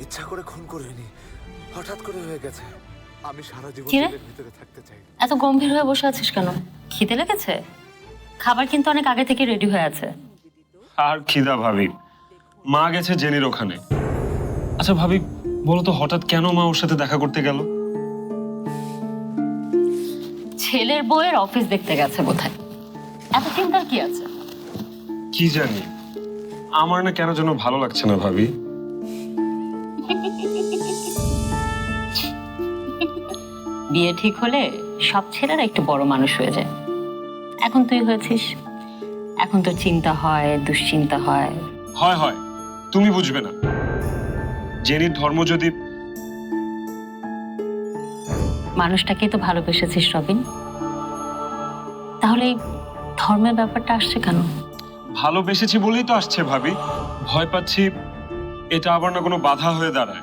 ইচ্ছা করে খুন করিনি, হঠাৎ করে হয়ে গেছে। আমি সারা জীবন কি রে? জেলের ভিতরে থাকতে চাই। এত গম্ভীর হয়ে বসে আছিস কেন? খিদে লেগেছে? খাবার কিন্তু অনেক আগে থেকে রেডি হয়ে আছে। আর খিদা ভাবি, মা গেছে জেনির ওখানে। আচ্ছা ভাবি, বলো তো হঠাৎ কেন মা ওর সাথে দেখা করতে গেল? ছেলের বউয়ের অফিস দেখতে গেছে বোধহয়। এত চিন্তার কি আছে? কি জানি, আমার না কেন যেন ভালো লাগছে না ভাবি। বিয়ে ঠিক হলে সব ছেলেরা একটু বড় মানুষ হয়ে যায়। এখন তুই হয়েছিস, এখন তোর চিন্তা হয়, দুশ্চিন্তা হয়। হয় হয়, তুমি বুঝবে না। জেনির ধর্ম যদি... মানুষটাকে তো ভালোবেসেছিস রবিন, তাহলে এই ধর্মের ব্যাপারটা আসছে কেন? ভালোবেসেছি বলেই তো আসছে ভাবি। ভয় পাচ্ছি এটা আবার না কোনো বাধা হয়ে দাঁড়ায়।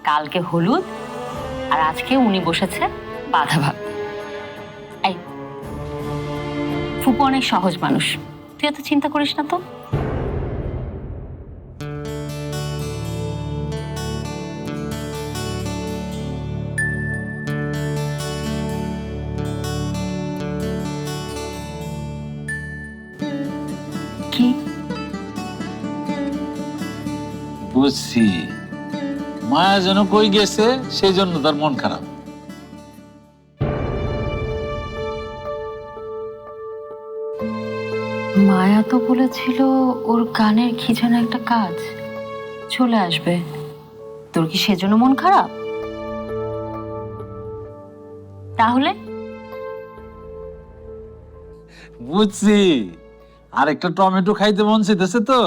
কালকে হলুদ আর আজকে উনি বসেছে বাধা ভাবতে। এই ফুপু অনেক সহজ মানুষ, তুই এত চিন্তা করিস না তো। কি? বুঝছি, মায়া যেন কই গেছে সেই জন্য তার মন খারাপ। মায়া তো বলেছিল ওর গানের কি যেন একটা কাজ চলে আসবে। তোর কি সেজন্য মন খারাপ? তাহলে বুঝছি, আর একটা টমেটো খাইতে মন চাইতেছে তো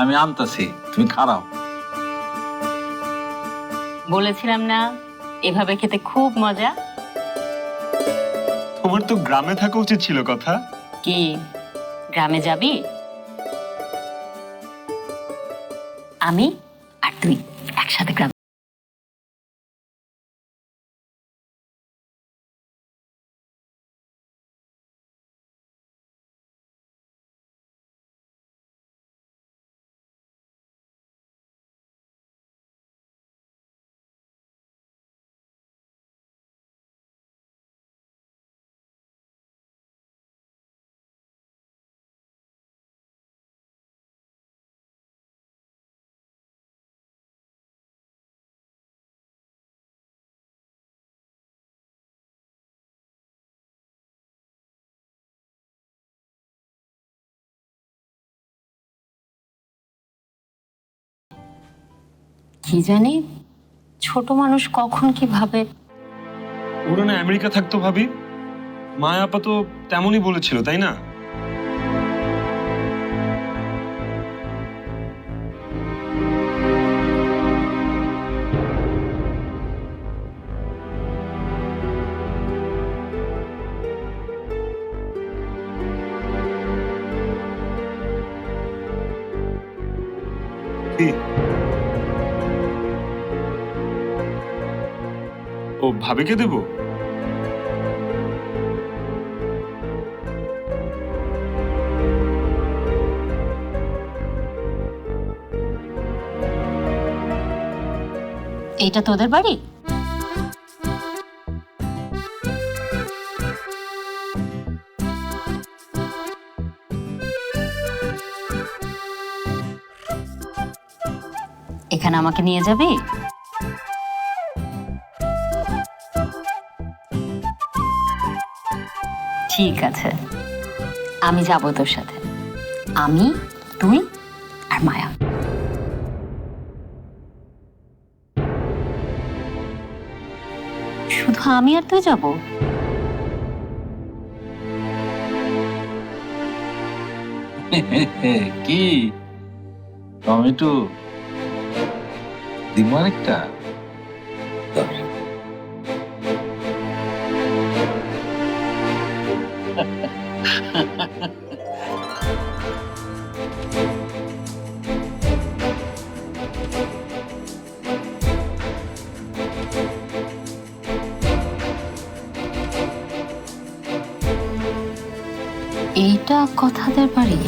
আমি আনতাছি, তুমি খারাপ। বলেছিলাম না এভাবে খেতে খুব মজা। তোমার তো গ্রামে থাকা উচিত ছিল। কথা কি গ্রামে যাবি? আমি আর তুই একসাথে গ্রামে। কি জানি ছোট মানুষ কখন কি ভাবে। ওরা না আমেরিকা থাকতো ভাবি। মায়া আপা তো তেমনই বলেছিল, তাই না? কি? ও ভাবিকে দেবো? এইটা তোদের বাড়ি? এখানে আমাকে নিয়ে যাবি? ঠিক আছে, আমি যাব তোর সাথে। আমি, তুই আর মায়া। শুধু আমি আর তুই যাব? কি টমেটো দিব আরেকটা? এই এটা কথাদের বাড়ি।